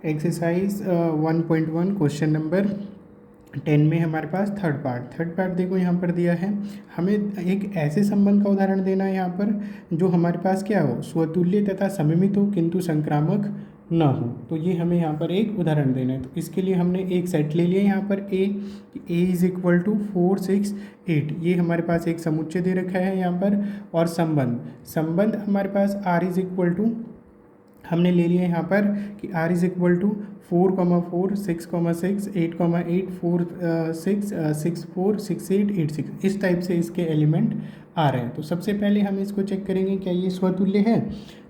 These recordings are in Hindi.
एक्सरसाइज 1.1 क्वेश्चन नंबर 10 में हमारे पास थर्ड पार्ट देखो यहाँ पर दिया है। हमें एक ऐसे संबंध का उदाहरण देना है यहाँ पर जो हमारे पास क्या हो, स्वतुल्य तथा सममित हो किंतु संक्रामक न हो। तो ये हमें यहाँ पर एक उदाहरण देना है। तो इसके लिए हमने एक सेट ले लिया यहाँ पर ए इज इक्वल टू 4 6 8। ये हमारे पास एक समुच्चय दे रखा है यहाँ पर। और संबंध हमारे पास आर इज इक्वल टू हमने ले लिया यहाँ पर कि r इज इक्वल टू 4,4 6,6 8,8 4 6 6 4 6 8 8 6 इस टाइप से इसके एलिमेंट आ रहे हैं। तो सबसे पहले हम इसको चेक करेंगे क्या ये स्वतुल्य है।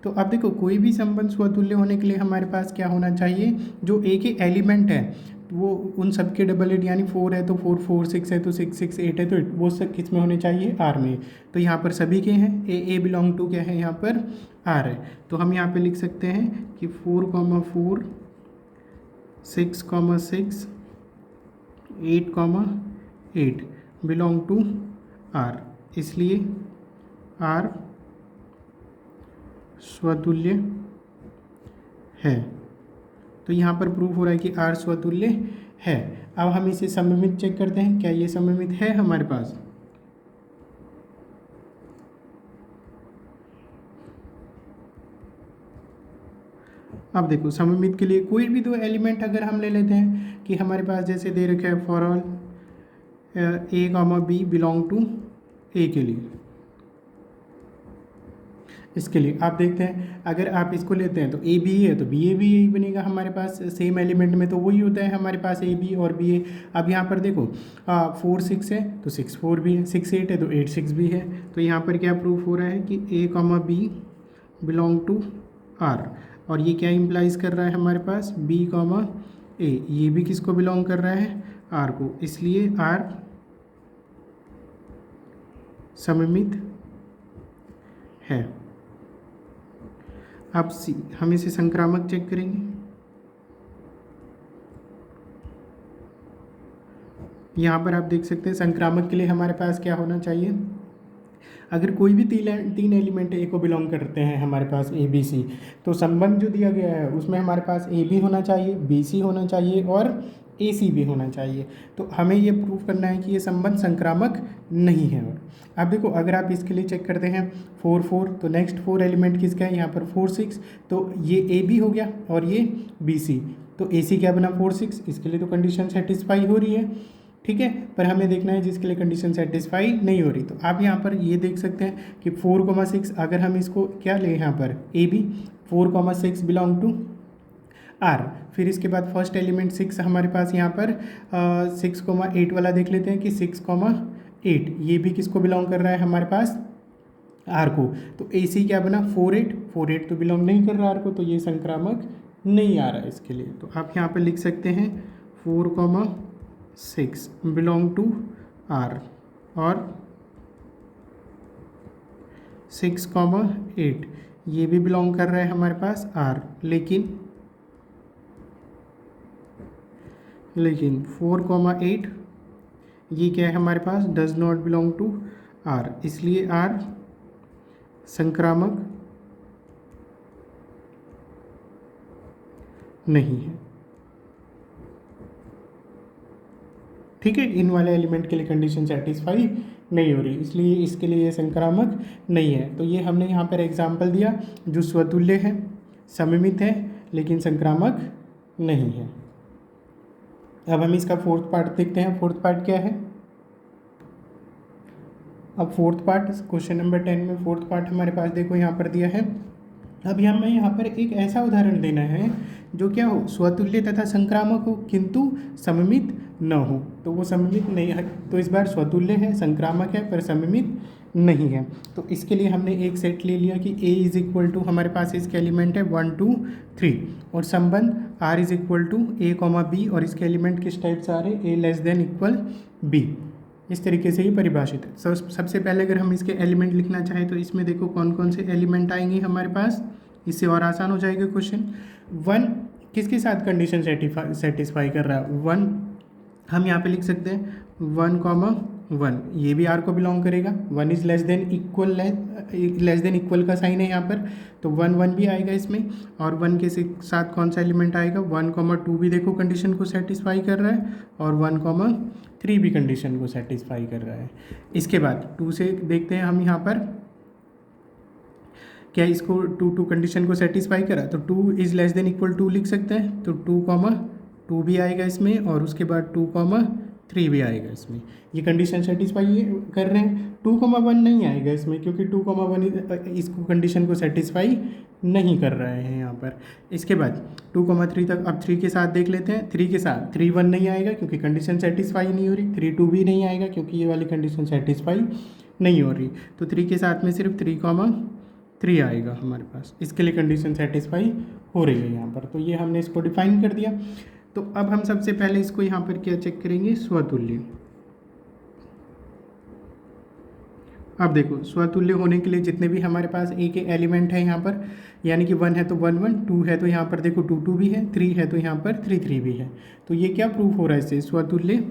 तो अब देखो कोई भी संबंध स्वतुल्य होने के लिए हमारे पास क्या होना चाहिए, जो एक ही एलिमेंट है वो उन सब के डबल एड, यानी 4 है तो 4 4 6 है तो 6 6 8 है तो 8, वो सब किस में होने चाहिए, आर में। तो यहाँ पर सभी के हैं, ए बिलोंग टू क्या है यहाँ पर, आर है। तो हम यहाँ पे लिख सकते हैं कि 4,4 6,6 8,8 बिलोंग टू आर, इसलिए आर स्वतुल्य है। तो यहाँ पर प्रूफ हो रहा है कि आर स्वतुल्य है। अब हम इसे सममित चेक करते हैं, क्या ये सममित है हमारे पास। अब देखो सममित के लिए कोई भी दो एलिमेंट अगर हम ले लेते हैं कि हमारे पास जैसे दे रखा है for all a comma b belong to a के लिए, इसके लिए आप देखते हैं अगर आप इसको लेते हैं तो ए बी है तो बी ए भी यही बनेगा हमारे पास, सेम एलिमेंट में तो वही होता है हमारे पास ए बी और बी ए। अब यहाँ पर देखो 4 6 है तो 6 4 भी है, 6 8 है तो 8 6 भी है। तो यहाँ पर क्या प्रूफ हो रहा है कि a comma b belong to R, और ये क्या इम्प्लाइज कर रहा है हमारे पास, बी कॉमा ए, ये भी किसको बिलोंग कर रहा है, आर को, इसलिए आर सममित है। अब सी हम इसे संक्रामक चेक करेंगे। यहाँ पर आप देख सकते हैं संक्रामक के लिए हमारे पास क्या होना चाहिए, अगर कोई भी तीन एलिमेंट ए को बिलोंग करते हैं हमारे पास ए बी सी, तो संबंध जो दिया गया है उसमें हमारे पास ए बी होना चाहिए, बी सी होना चाहिए और ए सी भी होना चाहिए। तो हमें ये प्रूफ करना है कि ये संबंध संक्रामक नहीं है। और अब देखो अगर आप इसके लिए चेक करते हैं 4 4, तो नेक्स्ट 4 एलिमेंट किसका है यहाँ पर 4 6, तो ये ए बी हो गया और ये बी सी, तो ए सी क्या बना 4 6, इसके लिए तो कंडीशन सेटिस्फाई हो रही है, ठीक है। पर हमें देखना है जिसके लिए कंडीशन सेटिस्फाई नहीं हो रही। तो आप यहाँ पर ये देख सकते हैं कि 4,6 अगर हम इसको क्या लें यहाँ पर A B, 4,6 belong to R. फिर इसके बाद फर्स्ट एलिमेंट 6 हमारे पास यहाँ पर 6,8 वाला देख लेते हैं कि 6,8 ये भी किसको बिलोंग कर रहा है हमारे पास, आर को। तो ए सी क्या बना 4 8 तो बिलोंग नहीं कर रहा आर को, तो ये संक्रामक नहीं आ रहा है इसके लिए। तो आप यहाँ पर लिख सकते हैं 4,6 बिलोंग टू आर और 6,8 ये भी बिलोंग कर रहा है हमारे पास आर, लेकिन 4,8 ये क्या है हमारे पास, does not belong to R, इसलिए आर संक्रामक नहीं है, ठीक है। इन वाले एलिमेंट के लिए कंडीशन सेटिस्फाई नहीं हो रही, इसलिए इसके लिए ये संक्रामक नहीं है। तो ये हमने यहाँ पर एग्जाम्पल दिया जो स्वतुल्य है, सममित है, लेकिन संक्रामक नहीं है। अब हम इसका फोर्थ पार्ट देखते हैं। फोर्थ पार्ट क्या है, अब फोर्थ पार्ट क्वेश्चन नंबर 10 में फोर्थ पार्ट हमारे पास देखो यहाँ पर दिया है। अब हमें यहाँ पर एक ऐसा उदाहरण देना है जो क्या हो, स्वतुल्य तथा संक्रामक हो किंतु सममित न हो। तो वो सममित नहीं है, तो इस बार स्वतुल्य है, संक्रामक है, पर सममित नहीं है। तो इसके लिए हमने एक सेट ले लिया कि a इज इक्वल टू हमारे पास इसके एलिमेंट है 1 2 3, और संबंध r is equal to a comma B, और इसके एलिमेंट किस टाइप से आ रहे हैं, a less than equal b। इस तरीके से ही परिभाषित है। सबसे पहले अगर हम इसके एलिमेंट लिखना चाहें तो इसमें देखो कौन कौन से एलिमेंट आएंगे हमारे पास, इससे और आसान हो जाएगा क्वेश्चन। 1 किसके साथ कंडीशन सेटिस्फाई कर रहा है, 1 हम यहाँ पे लिख सकते हैं 1, 1, ये भी आर को बिलोंग करेगा। 1 इज़ लेस देन इक्वल का साइन है यहाँ पर, तो 1 भी आएगा इसमें। और 1 के साथ कौन सा एलिमेंट आएगा, 1, 2 भी देखो कंडीशन को सेटिस्फाई कर रहा है, और 1, 3 भी कंडीशन को सेटिस्फाई कर रहा है। इसके बाद 2 से देखते हैं हम यहाँ पर क्या इसको 2 कंडीशन को सेटिस्फाई करा, तो 2 इज़ लेस देन इक्वल 2 लिख सकते हैं, तो 2, भी आएगा इसमें, और उसके बाद 2, 3 भी आएगा इसमें। ये कंडीशन सेटिस्फाई कर रहे हैं। 2, 1 नहीं आएगा इसमें, क्योंकि 2, 1 इसको कंडीशन को सेटिस्फाई नहीं कर रहे हैं यहाँ पर। इसके बाद 2, 3 तक, अब 3 के साथ देख लेते हैं। 3 के साथ 3, 1 नहीं आएगा, क्योंकि कंडीशन सेटिस्फाई नहीं हो रही। 3, 2 भी नहीं आएगा, क्योंकि ये वाली कंडीशन सेटिस्फाई नहीं हो रही। तो 3 के साथ में सिर्फ 3, 3 आएगा हमारे पास, इसके लिए कंडीशन सेटिस्फाई हो रही है यहाँ पर। तो ये हमने इसको डिफाइन कर दिया। तो अब हम सबसे पहले इसको यहाँ पर क्या चेक करेंगे, स्वतुल्य। अब देखो, स्वतुल्य होने के लिए जितने भी हमारे पास ए के एलिमेंट है यहाँ पर, यानी कि 1 है तो 1, 1, 2 है तो यहाँ पर देखो 2, 2 भी है, 3 है तो यहाँ पर 3, 3 भी है। तो ये क्या प्रूफ हो रहा है, इससे स्वतुल्य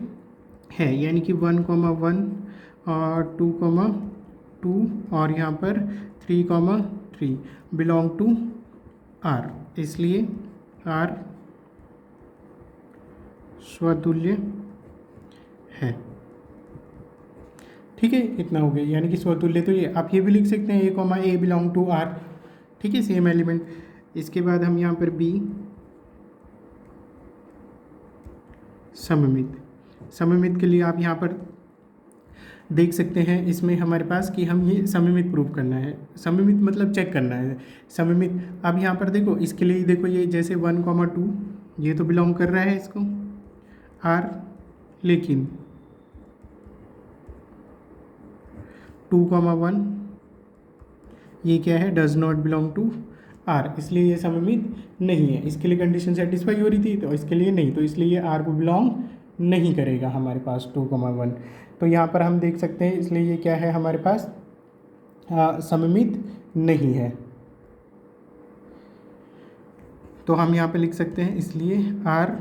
है, यानी कि 1, 1 और 2, 2 और यहाँ पर 3, 3 बिलोंग टू आर, इसलिए आर स्वतुल्य है। ठीक है, इतना हो गया, यानी कि स्वतुल्य। तो ये आप ये भी लिख सकते हैं, A, बिलोंग टू आर, ठीक है, सेम एलिमेंट। इसके बाद हम यहाँ पर बी, सममित के लिए आप यहाँ पर देख सकते हैं, इसमें हमारे पास कि हम ये सममित प्रूव करना है। सममित मतलब चेक करना है सममित। अब यहाँ पर देखो, इसके लिए देखो, ये जैसे 1, 2 ये तो बिलोंग कर रहा है इसको आर, लेकिन 2, 1 ये क्या है, does not belong to R, इसलिए ये सममित नहीं है। इसके लिए कंडीशन सेटिस्फाई हो रही थी, तो इसके लिए नहीं, तो इसलिए ये आर को बिलोंग नहीं करेगा हमारे पास 2, 1। तो यहाँ पर हम देख सकते हैं, इसलिए ये क्या है हमारे पास, सममित नहीं है। तो हम यहाँ पे लिख सकते हैं, इसलिए आर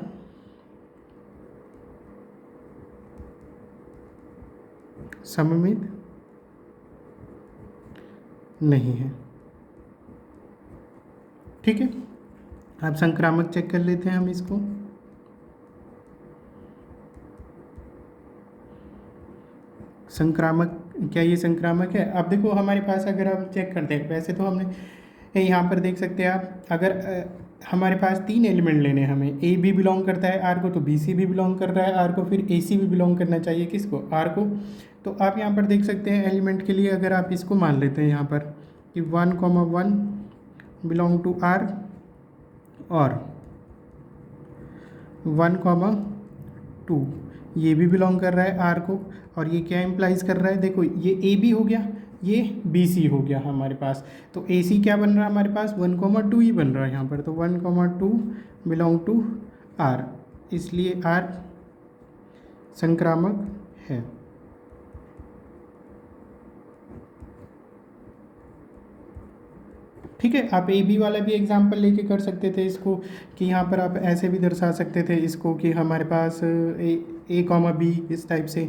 सममित नहीं है। ठीक है, अब संक्रामक चेक कर लेते हैं हम इसको। संक्रामक, क्या ये संक्रामक है? अब देखो हमारे पास, अगर हम चेक करते हैं, वैसे तो हमने यहाँ पर देख सकते हैं आप, अगर हमारे पास 3 एलिमेंट लेने हैं हमें, ए भी बिलोंग करता है आर को, तो बी सी भी बिलोंग कर रहा है आर को, फिर ए सी भी बिलोंग करना चाहिए किसको, आर को। तो आप यहाँ पर देख सकते हैं एलिमेंट के लिए, अगर आप इसको मान लेते हैं यहाँ पर कि 1, 1 बिलोंग टू आर, और 1, 2 ये भी बिलोंग कर रहा है आर को, और ये क्या इम्प्लाइज कर रहा है, देखो ये ए बी हो गया, ये बी सी हो गया हमारे पास। तो ए सी क्या बन रहा है हमारे पास, 1, 2 ही बन रहा है यहाँ पर। तो 1, 2 बिलोंग टू आर, इसलिए आर संक्रामक है। ठीक है, आप ए बी वाला भी एग्जाम्पल लेके कर सकते थे इसको, कि यहाँ पर आप ऐसे भी दर्शा सकते थे इसको कि हमारे पास ए कॉमा बी, इस टाइप से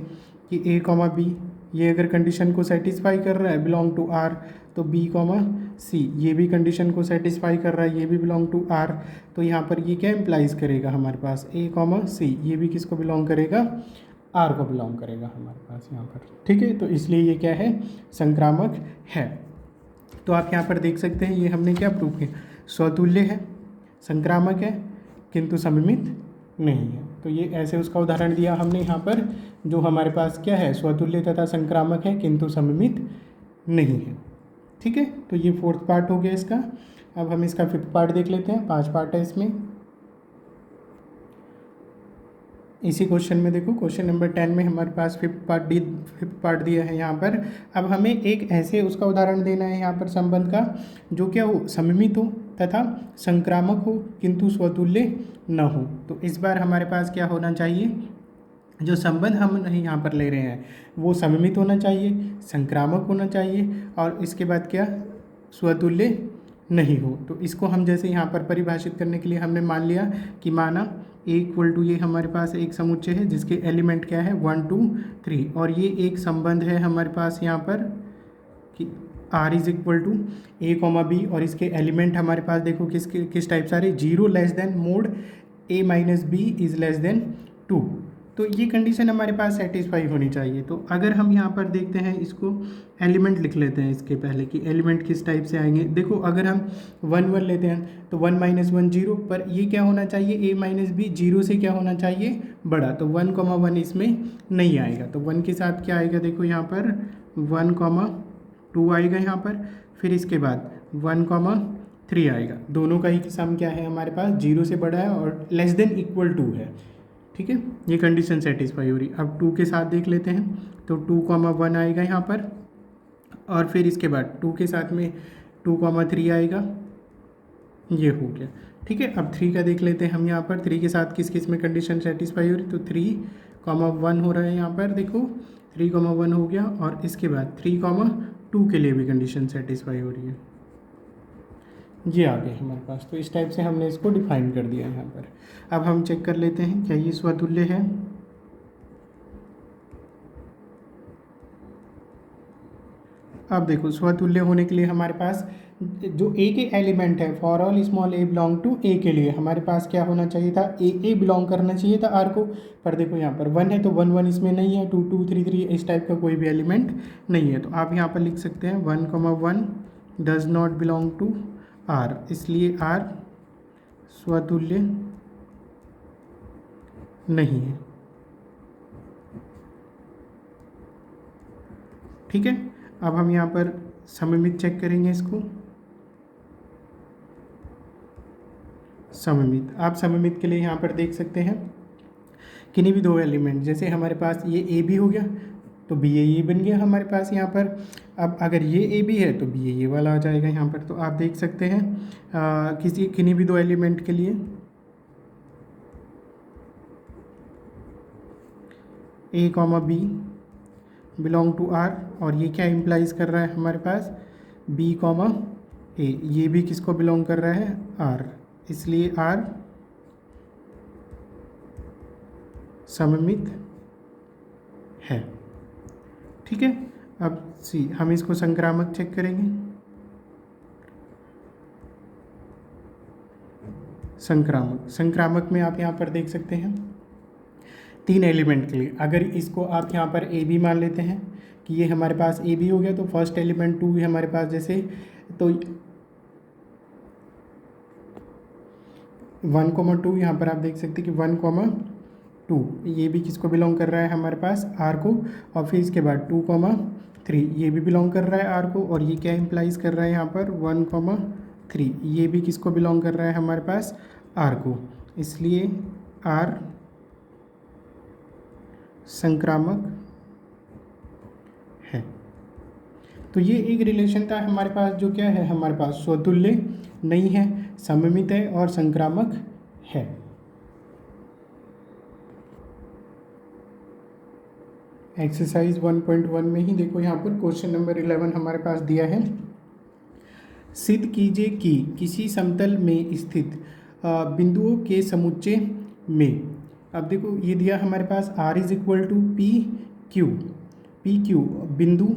कि ए कॉमा बी ये अगर कंडीशन को सेटिस्फाई कर रहा है बिलोंग टू आर, तो बी कॉमा सी ये भी कंडीशन को सेटिस्फाई कर रहा है, ये भी बिलोंग टू आर। तो यहाँ पर ये क्या इम्प्लाइज करेगा हमारे पास, ए कॉमा सी ये भी किसको बिलोंग करेगा, आर को बिलोंग करेगा हमारे पास यहाँ पर। ठीक है, तो इसलिए ये क्या है, संक्रामक है। तो आप यहाँ पर देख सकते हैं, ये हमने क्या प्रूव किया, स्वतुल्य है, संक्रामक है, किंतु सममित नहीं है। तो ये ऐसे उसका उदाहरण दिया हमने यहाँ पर, जो हमारे पास क्या है, स्वतुल्य तथा संक्रामक है किंतु सममित नहीं है। ठीक है, तो ये 4th पार्ट हो गया इसका। अब हम इसका 5th पार्ट देख लेते हैं, 5 पार्ट है इसमें। इसी क्वेश्चन में देखो, क्वेश्चन नंबर 10 में हमारे पास 5th पार्ट दिया है यहाँ पर। अब हमें एक ऐसे उसका उदाहरण देना है यहाँ पर संबंध का, जो क्या हो, सममित हो तथा संक्रामक हो किंतु स्वतुल्य न हो। तो इस बार हमारे पास क्या होना चाहिए, जो संबंध हम यहाँ पर ले रहे हैं वो सममित होना चाहिए, संक्रामक होना चाहिए, और इसके बाद क्या, स्वतुल्य नहीं हो। तो इसको हम जैसे यहाँ पर परिभाषित करने के लिए हमने मान लिया कि माना ए इक्वल टू ये हमारे पास एक समुच्चय है जिसके एलिमेंट क्या है 1 2 3 और ये एक संबंध है हमारे पास यहाँ पर कि R is equal to A comma B और इसके एलिमेंट हमारे पास देखो किस टाइप से आ रहे, 0 less than mod A minus B is less than 2। तो ये कंडीशन हमारे पास सेटिस्फाई होनी चाहिए। तो अगर हम यहाँ पर देखते हैं इसको एलिमेंट लिख लेते हैं इसके पहले कि एलिमेंट किस टाइप से आएंगे। देखो अगर हम 1 1 लेते हैं तो 1 माइनस 1 0, पर ये क्या होना चाहिए a माइनस बी 0 से क्या होना चाहिए बड़ा, तो 1 1 इसमें नहीं आएगा। तो 1 के साथ क्या आएगा, देखो यहाँ पर 1 2 आएगा यहाँ पर, फिर इसके बाद 1 3 आएगा। दोनों का ही सम क्या है हमारे पास 0 से बड़ा है और लेस देन इक्वल टू है। ठीक है, ये कंडीशन सेटिस्फाई हो रही। अब 2 के साथ देख लेते हैं तो 2 1 आएगा यहाँ पर और फिर इसके बाद 2 के साथ में 2 3 आएगा, ये हो गया। ठीक है, अब 3 का देख लेते हैं हम यहाँ पर 3 के साथ किस किस में कंडीशन सेटिस्फाई हो रही, तो 3 1 हो रहा है यहाँ पर, देखो 3 1 हो गया और इसके बाद 3 2 के लिए भी कंडीशन सेटिस्फाई हो रही है। ये आ गए हमारे पास। तो इस टाइप से हमने इसको डिफाइन कर दिया यहाँ पर। अब हम चेक कर लेते हैं क्या ये स्वतुल्य है। अब देखो स्वतुल्य होने के लिए हमारे पास जो ए के एलिमेंट है for all small a belong to a के लिए हमारे पास क्या होना चाहिए था, ए बिलोंग करना चाहिए था आर को, पर देखो यहाँ पर 1 है तो 1 1 इसमें नहीं है, 2 2 3 3 इस टाइप का कोई भी एलिमेंट नहीं है। तो आप यहाँ पर लिख सकते हैं 1 1 does not belong to R, इसलिए आर स्वतुल्य नहीं है। ठीक है, अब हम यहाँ पर सममित चेक करेंगे इसको। सममित, आप सममित के लिए यहाँ पर देख सकते हैं किन्हीं भी दो एलिमेंट, जैसे हमारे पास ये ए बी हो गया तो बी ए ये बन गया हमारे पास यहाँ पर। अब अगर ये ए बी है तो बी ए ये वाला आ जाएगा यहाँ पर। तो आप देख सकते हैं किन्हीं भी दो एलिमेंट के लिए a comma b belong to R, और ये क्या इम्प्लाइज कर रहा है हमारे पास बी कॉमा ए, ये भी किसको बिलोंग कर रहा है आर, इसलिए आर सममित है। ठीक है, अब सी हम इसको संक्रामक चेक करेंगे। संक्रामक में आप यहाँ पर देख सकते हैं 3 एलिमेंट के लिए, अगर इसको आप यहाँ पर ए बी मान लेते हैं कि ये हमारे पास ए बी हो गया, तो फर्स्ट एलिमेंट 2 है हमारे पास, जैसे तो 1 2 यहाँ पर आप देख सकते हैं कि 1 2 ये भी किसको बिलोंग कर रहा है हमारे पास आर को, और फिर इसके बाद 2 3 ये भी बिलोंग कर रहा है आर को, और ये क्या इम्प्लाइज कर रहा है यहाँ पर 1 3 ये भी किसको बिलोंग कर रहा है हमारे पास आर को, इसलिए आर संक्रामक है। तो ये एक रिलेशन था हमारे पास जो क्या है हमारे पास स्वतुल्य नहीं है, सममित है और संक्रामक है। एक्सरसाइज 1.1 में ही देखो यहाँ पर क्वेश्चन नंबर 11 हमारे पास दिया है, सिद्ध कीजिए कि किसी समतल में स्थित बिंदुओं के समुच्चय में, अब देखो ये दिया हमारे पास r is equal to P Q बिंदु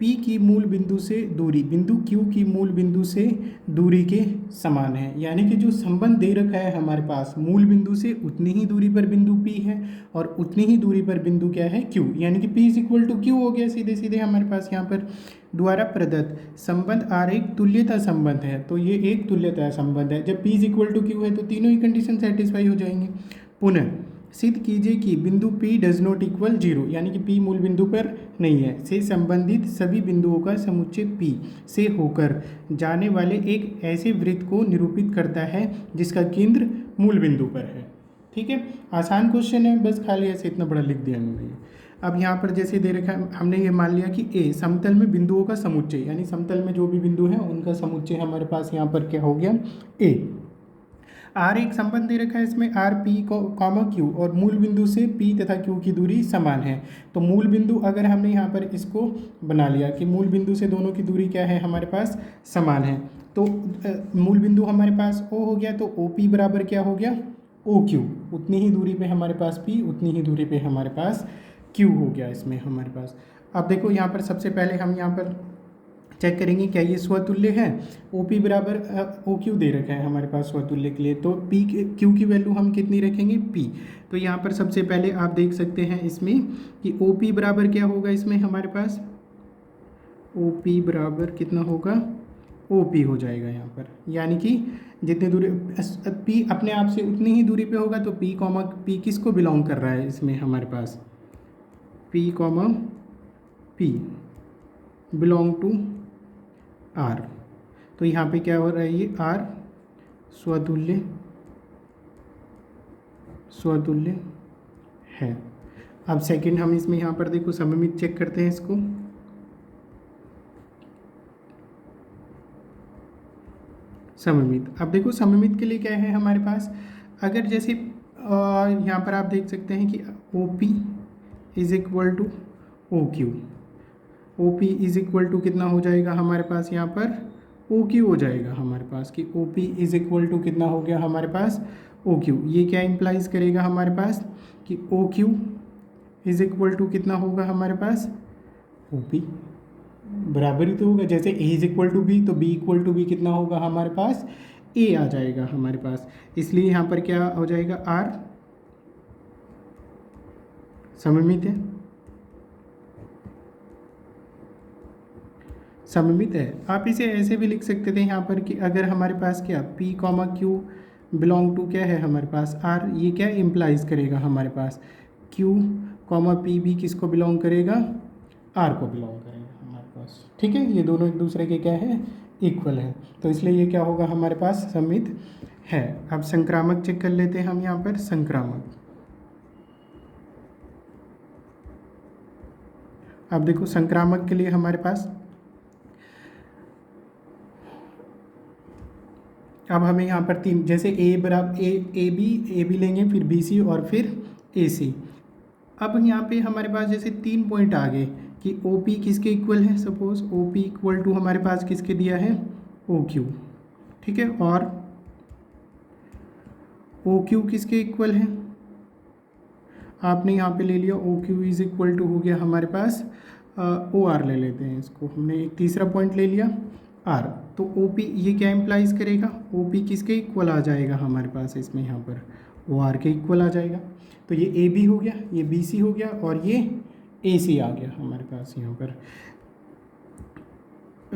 P की मूल बिंदु से दूरी बिंदु Q की मूल बिंदु से दूरी के समान है। यानी कि जो संबंध दे रखा है हमारे पास मूल बिंदु से उतनी ही दूरी पर बिंदु P है और उतनी ही दूरी पर बिंदु क्या है Q, यानी कि P is equal to Q हो गया सीधे सीधे हमारे पास यहाँ पर। द्वारा प्रदत्त संबंध R एक तुल्यता संबंध है, तो ये एक तुल्यता संबंध है। जब P is equal to Q है तो तीनों ही कंडीशन सेटिस्फाई हो जाएंगे। पुनः सिद्ध कीजिए कि बिंदु P डज नॉट इक्वल 0, यानी कि P मूल बिंदु पर नहीं है, से संबंधित सभी बिंदुओं का समुच्चय P से होकर जाने वाले एक ऐसे वृत्त को निरूपित करता है जिसका केंद्र मूल बिंदु पर है। ठीक है, आसान क्वेश्चन है, बस खाली ऐसे इतना बड़ा लिख दिया हमने। अब यहाँ पर जैसे दे रखा है, हमने ये मान लिया कि ए समतल में बिंदुओं का समुच्चय, यानी समतल में जो भी बिंदु है उनका समुच्चय हमारे पास यहाँ पर क्या हो गया ए। आर एक संबंध दे रखा है, इसमें आर पी कॉमा क्यू और मूल बिंदु से पी तथा क्यू की दूरी समान है। तो मूल बिंदु अगर हमने यहाँ पर इसको बना लिया कि मूल बिंदु से दोनों की दूरी क्या है हमारे पास समान है, तो मूल बिंदु हमारे पास ओ हो गया, तो ओ पी बराबर क्या हो गया ओ क्यू, उतनी ही दूरी पे हमारे पास पी, उतनी ही दूरी पे हमारे पास क्यू हो गया इसमें हमारे पास। अब देखो यहाँ पर सबसे पहले हम यहाँ पर चेक करेंगे क्या ये स्वतुल्य है। ओ पी बराबर ओ क्यू दे रखा है हमारे पास स्वतुल्य के लिए, तो पी क्यू की वैल्यू हम कितनी रखेंगे पी। तो यहाँ पर सबसे पहले आप देख सकते हैं इसमें कि ओ पी बराबर क्या होगा इसमें हमारे पास, ओ पी बराबर कितना होगा, ओ पी हो जाएगा यहाँ पर, यानी कि जितनी दूरी पी अपने आप से उतनी ही दूरी पे होगा, तो पी कॉमा पी किसको बिलोंग कर रहा है इसमें हमारे पास, P comma P belong to R. तो यहाँ पे क्या हो रहा है, ये आर स्वतुल्य स्वतुल्य है। अब सेकंड हम इसमें यहाँ पर देखो सममित चेक करते हैं इसको। सममित, अब देखो सममित के लिए क्या है हमारे पास, अगर जैसे यहाँ पर आप देख सकते हैं कि O P is equal to O Q, O P is equal to कितना हो जाएगा हमारे पास यहाँ पर ओ क्यू हो जाएगा हमारे पास, कि O P is equal to कितना हो गया हमारे पास ओ क्यू। ये क्या इम्प्लाइज करेगा हमारे पास कि O Q is equal to कितना होगा हमारे पास ओ पी, बराबर ही तो होगा, जैसे ए इज इक्वल टू बी तो बी इक्वल टू बी कितना होगा हमारे पास ए आ जाएगा हमारे पास, इसलिए यहाँ पर क्या हो जाएगा आर सममित है, सममित है। आप इसे ऐसे भी लिख सकते थे यहाँ पर कि अगर हमारे पास क्या P comma Q belong to क्या है हमारे पास R, ये क्या इम्प्लाइज करेगा हमारे पास Q कॉमा P भी किसको बिलोंग करेगा R को बिलोंग करेगा हमारे पास, ठीक है। ये दोनों एक दूसरे के क्या है इक्वल है, तो इसलिए ये क्या होगा हमारे पास सममित है। अब संक्रामक चेक कर लेते हैं हम यहाँ पर, संक्रामक। अब देखो संक्रामक के लिए हमारे पास अब हमें यहाँ पर तीन, जैसे ए बराबर ए बी लेंगे, फिर बी सी और फिर ए सी। अब यहाँ पे हमारे पास जैसे 3 पॉइंट आ गए कि ओ पी किसके इक्वल है, suppose O P equal to हमारे पास किसके दिया है ओ क्यू, ठीक है, और ओ क्यू किसके इक्वल है, आपने यहाँ पे ले लिया O Q is equal to हो गया हमारे पास ओ आर ले लेते हैं इसको, हमने एक तीसरा पॉइंट ले लिया आर। तो ओ पी ये क्या इम्प्लाइज करेगा, ओ पी किसके इक्वल आ जाएगा हमारे पास इसमें यहाँ पर ओ आर के इक्वल आ जाएगा। तो ये ए बी हो गया, ये बी सी हो गया और ये ए सी आ गया हमारे पास यहाँ पर।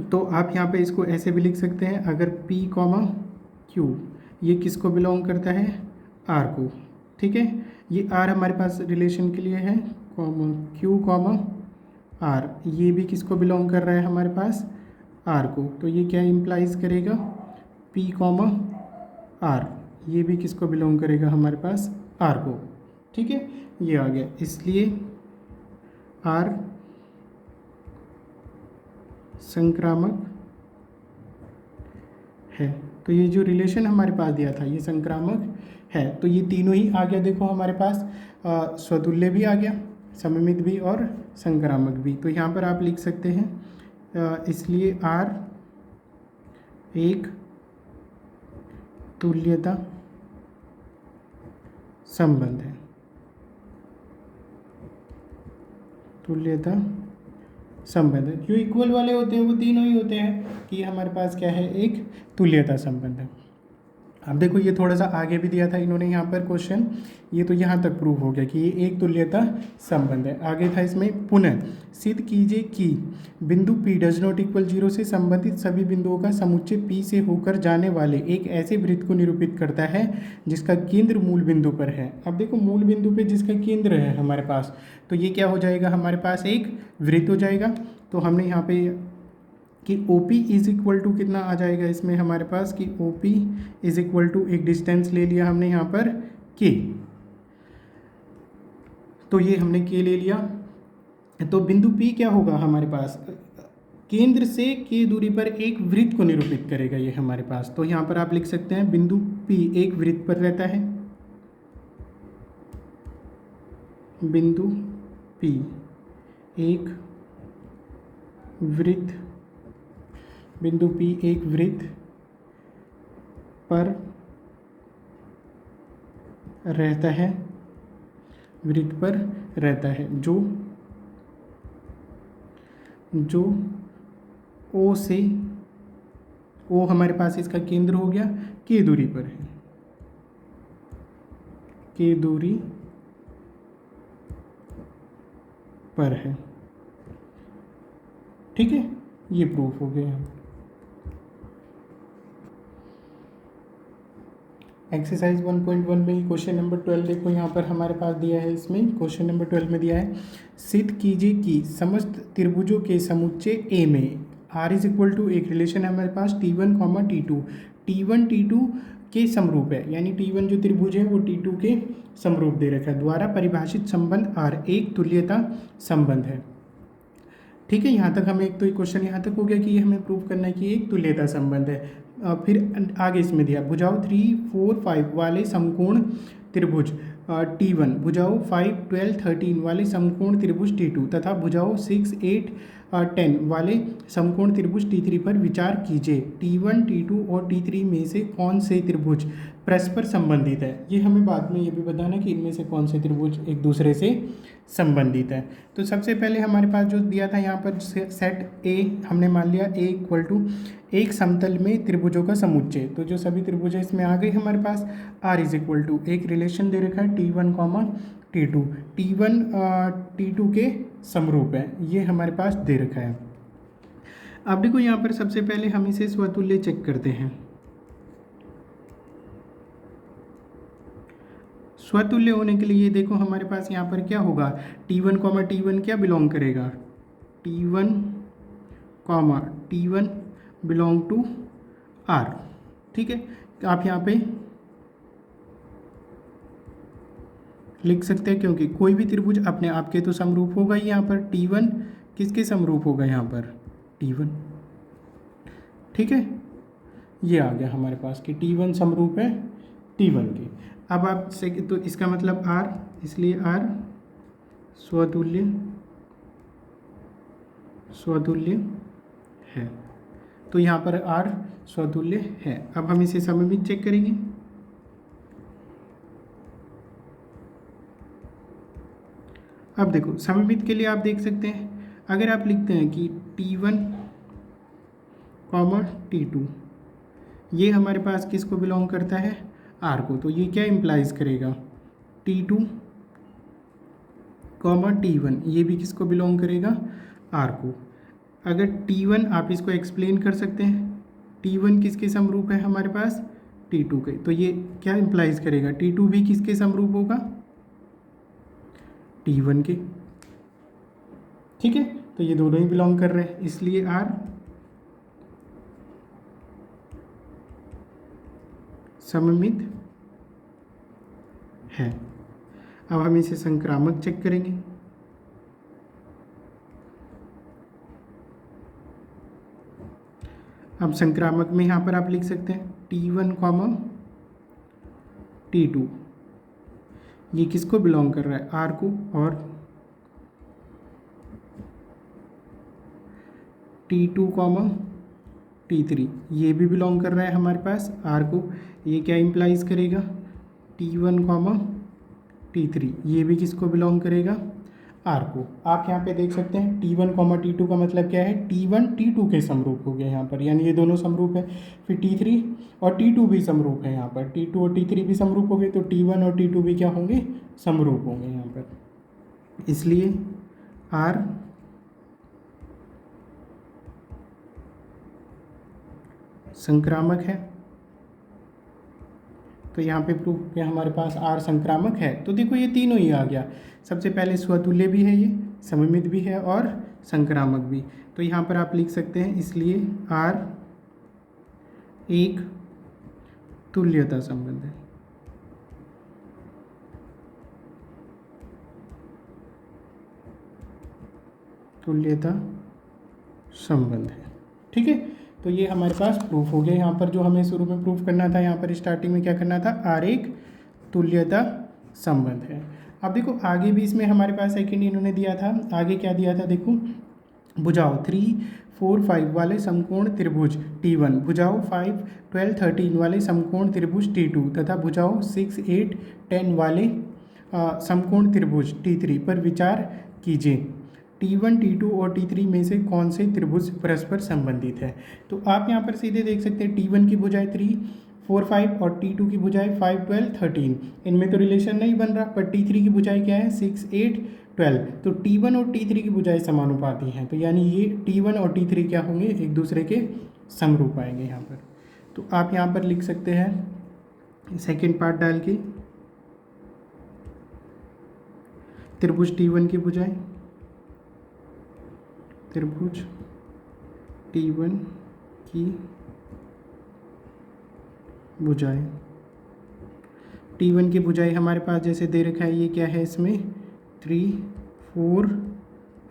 तो आप यहाँ पे इसको ऐसे भी लिख सकते हैं, अगर पी कॉमा क्यू ये किसको बिलोंग करता है आर को, ठीक है, ये आर हमारे पास रिलेशन के लिए है, कॉमा क्यू कॉमा आर ये भी किसको बिलोंग कर रहा है हमारे पास आर को, तो ये क्या इम्प्लाइज करेगा पी कॉमा आर ये भी किसको बिलोंग करेगा हमारे पास आर को, ठीक है, ये आ गया। इसलिए आर संक्रामक है, तो ये जो रिलेशन हमारे पास दिया था ये संक्रामक है। तो ये तीनों ही आ गया, देखो हमारे पास स्वतुल्य भी आ गया, सममित भी और संक्रामक भी। तो यहाँ पर आप लिख सकते हैं इसलिए आर एक तुल्यता संबंध है, तुल्यता संबंध। जो इक्वल वाले होते हैं वो तीनों ही होते हैं कि हमारे पास क्या है एक तुल्यता संबंध है। अब देखो ये थोड़ा सा आगे भी दिया था इन्होंने यहाँ पर क्वेश्चन, ये तो यहाँ तक प्रूव हो गया कि ये एक तुल्यता संबंध है। आगे था इसमें पुनः सिद्ध कीजिए कि बिंदु P डज नॉट इक्वल 0 से संबंधित सभी बिंदुओं का समुच्चय P से होकर जाने वाले एक ऐसे वृत्त को निरूपित करता है जिसका केंद्र मूल बिंदु पर है। अब देखो मूल बिंदु पे जिसका केंद्र है हमारे पास, तो ये क्या हो जाएगा हमारे पास एक वृत्त हो जाएगा। तो हमने यहाँ पे कि O P is equal to कितना आ जाएगा इसमें हमारे पास कि O P is equal to एक डिस्टेंस ले लिया हमने यहाँ पर के, तो ये हमने के ले लिया। तो बिंदु पी क्या होगा हमारे पास, केंद्र से के दूरी पर एक वृत्त को निरूपित करेगा ये हमारे पास। तो यहाँ पर आप लिख सकते हैं बिंदु पी एक वृत्त पर रहता है, बिंदु पी एक वृत्त, बिंदु P एक वृत्त पर रहता है, वृत्त पर रहता है, जो ओ से, ओ हमारे पास इसका केंद्र हो गया, के दूरी पर है, के दूरी पर है। ठीक है, ये प्रूफ हो गया। एक्सरसाइज 1.1 में क्वेश्चन नंबर 12 देखो यहाँ पर हमारे पास दिया है। इसमें क्वेश्चन नंबर 12 में दिया है, सिद्ध कीजिए कि समस्त त्रिभुजों के समुच्चय ए में R इज इक्वल टू, एक रिलेशन है हमारे पास T1, T2, T1 T2 के समरूप है, यानी T1 जो त्रिभुज है वो T2 के समरूप दे रखा है, द्वारा परिभाषित संबंध R एक तुल्यता संबंध है। ठीक है, यहाँ तक हमें एक तो क्वेश्चन यहाँ तक हो गया कि ये हमें प्रूव करना है कि एक तुल्यता संबंध है। फिर आगे इसमें दिया भुजाओं 3, 4, 5 वाले समकोण त्रिभुज T1, भुजाओं 5, 12, 13 वाले समकोण त्रिभुज T2 तथा भुजाओं 6, 8, 10 वाले समकोण त्रिभुज T3 पर विचार कीजिए। T1, T2 और T3 में से कौन से त्रिभुज परस्पर संबंधित है। ये हमें बाद में ये भी बताना कि इनमें से कौन से त्रिभुज एक दूसरे से संबंधित है। तो सबसे पहले हमारे पास जो दिया था यहाँ पर सेट ए, हमने मान लिया ए इक्वल टू एक समतल में त्रिभुजों का समुच्चय। तो जो सभी त्रिभुज है इसमें आ गई हमारे पास। आर इज इक्वल टू एक रिलेशन दे रखा है T1, T2, T1 T2 के समरूप है, ये हमारे पास दे रखा है। अब देखो यहाँ पर सबसे पहले हम इसे स्वतुल्य चेक करते हैं। स्वतुल्य होने के लिए देखो हमारे पास यहाँ पर क्या होगा, T1, T1 क्या बिलोंग करेगा, T1, T1 belong to R। ठीक है, आप यहाँ पे लिख सकते हैं, क्योंकि कोई भी त्रिभुज अपने आप के तो समरूप होगा ही। यहाँ पर T1 किसके समरूप होगा, यहाँ पर T1। ठीक है, ये आ गया हमारे पास कि T1 समरूप है T1 के। अब आप से तो इसका मतलब R, इसलिए R स्वतुल्य है। तो यहाँ पर R स्वतुल्य है। अब हम इसे सममित चेक करेंगे। अब देखो सममित के लिए आप देख सकते हैं, अगर आप लिखते हैं कि T1, T2 ये हमारे पास किसको बिलोंग करता है, R को, तो ये क्या इम्प्लाइज करेगा, T2, T1 ये भी किसको बिलोंग करेगा, R को। अगर T1 आप इसको एक्सप्लेन कर सकते हैं, T1 किसके समरूप है हमारे पास, T2 के, तो ये क्या इम्प्लाइज करेगा, T2 भी किसके समरूप होगा, T1 के। ठीक है, तो ये दोनों ही बिलोंग कर रहे हैं, इसलिए R सममित है। अब हम इसे संक्रामक चेक करेंगे। अब संक्रामक में यहाँ पर आप लिख सकते हैं T1, T2 ये किसको बिलोंग कर रहा है, R को, और T2, T3 ये भी बिलोंग कर रहा है हमारे पास R को। ये क्या इम्प्लाइज करेगा, T1, T3 ये भी किसको बिलोंग करेगा, R को। आप यहाँ पे देख सकते हैं T1, T2 का मतलब क्या है, T1 T2 के समरूप हो गया यहाँ पर, यानी ये दोनों समरूप है। फिर T3 और T2 भी समरूप है यहाँ पर, T2 और T3 भी समरूप हो गए, तो T1 और T2 भी क्या होंगे, समरूप होंगे यहाँ पर, इसलिए R संक्रामक है। तो यहाँ पे प्रूफ किया हमारे पास R संक्रामक है। तो देखो ये तीनों ही आ गया, सबसे पहले स्वतुल्य भी है, ये सममित भी है और संक्रामक भी। तो यहाँ पर आप लिख सकते हैं, इसलिए R एक तुल्यता संबंध है। तुल्यता संबंध है। ठीक है, तो ये हमारे पास प्रूफ हो गया। यहाँ पर जो हमें शुरू में प्रूफ करना था, यहाँ पर स्टार्टिंग में क्या करना था, R एक तुल्यता संबंध है। अब देखो आगे भी इसमें हमारे पास सेकेंड इन्होंने दिया था, आगे क्या दिया था देखो, भुजाओं 3, 4, 5 वाले समकोण त्रिभुज T1, भुजाओं 5, 12, 13 वाले समकोण त्रिभुज T2 तथा भुजाओं 6, 8, 10 वाले समकोण त्रिभुज T3 पर विचार कीजिए। T1, T2 और T3 में से कौन से त्रिभुज परस्पर संबंधित है। तो आप यहाँ पर सीधे देख सकते हैं T1 की भुजाएं 3, 4, 5 और T2 की भुजाएं 5, 12, 13। इनमें तो रिलेशन नहीं बन रहा, पर T3 की भुजाएं क्या है 6, 8, 12। तो T1 और T3 की भुजाएं समानुपाती हैं, तो यानी ये T1 और T3 क्या होंगे, एक दूसरे के समरूप आएंगे यहाँ पर। तो आप यहाँ पर लिख सकते हैं सेकेंड पार्ट डाल के, त्रिभुज T1 की भुजाएं, त्रिभुज T1 की भुजाएं, T1 की भुजाएं हमारे पास जैसे दे रखा है, ये क्या है इसमें 3, 4,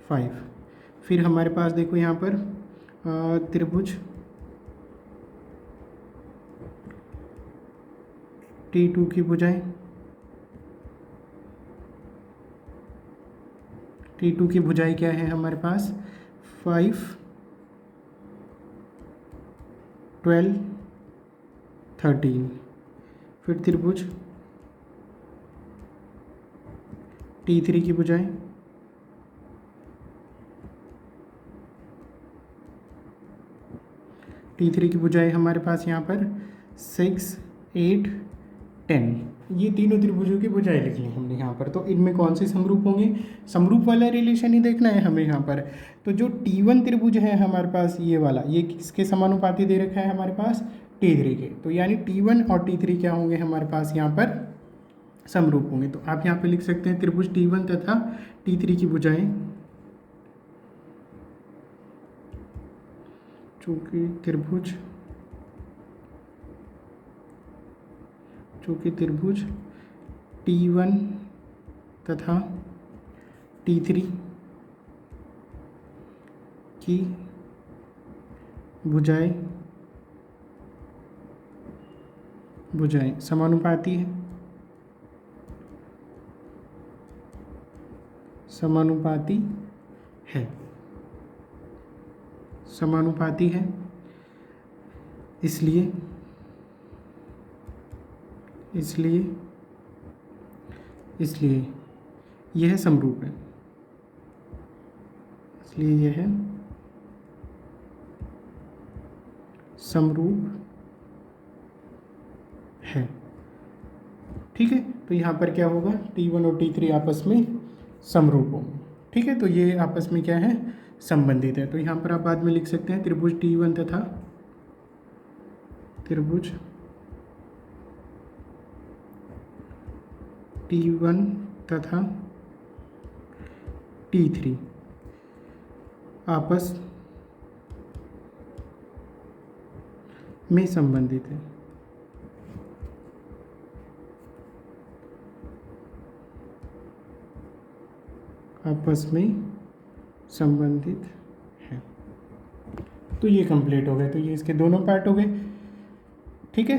5। फिर हमारे पास देखो यहाँ पर त्रिभुज T2 की भुजाएं, T2 की भुजाएं क्या है हमारे पास 5, 12, 13। फिर त्रिभुज T3 की भुजाएं, T3 की भुजाएं हमारे पास यहाँ पर 6, 8, 10। ये तीनों त्रिभुजों की भुजाएं लिख ली हमने यहाँ पर। तो इनमें कौन से समरूप होंगे, समरूप वाला रिलेशन ही देखना है हमें यहाँ पर। तो जो T1 त्रिभुज है हमारे पास ये वाला, ये किसके समानुपाती दे रखा है हमारे पास T3 के। तो यानी T1 और T3 क्या होंगे हमारे पास यहाँ पर समरूप होंगे। तो आप यहाँ पे लिख सकते हैं त्रिभुज T1 तथा T3 की भुजाएं, चूँकि त्रिभुज T1 तथा T3 की भुजाएं समानुपाती है, समानुपाती है, इसलिए यह समरूप है, इसलिए यह समरूप है। ठीक है, तो यहाँ पर क्या होगा, T1 और T3 आपस में समरूप होंगे। ठीक है, तो ये आपस में क्या है, संबंधित है। तो यहाँ पर आप बाद में लिख सकते हैं त्रिभुज T1 तथा त्रिभुज T1 तथा T3 आपस में संबंधित है, आपस में संबंधित है। तो ये कंप्लीट हो गए, तो ये इसके दोनों पार्ट हो गए। ठीक है।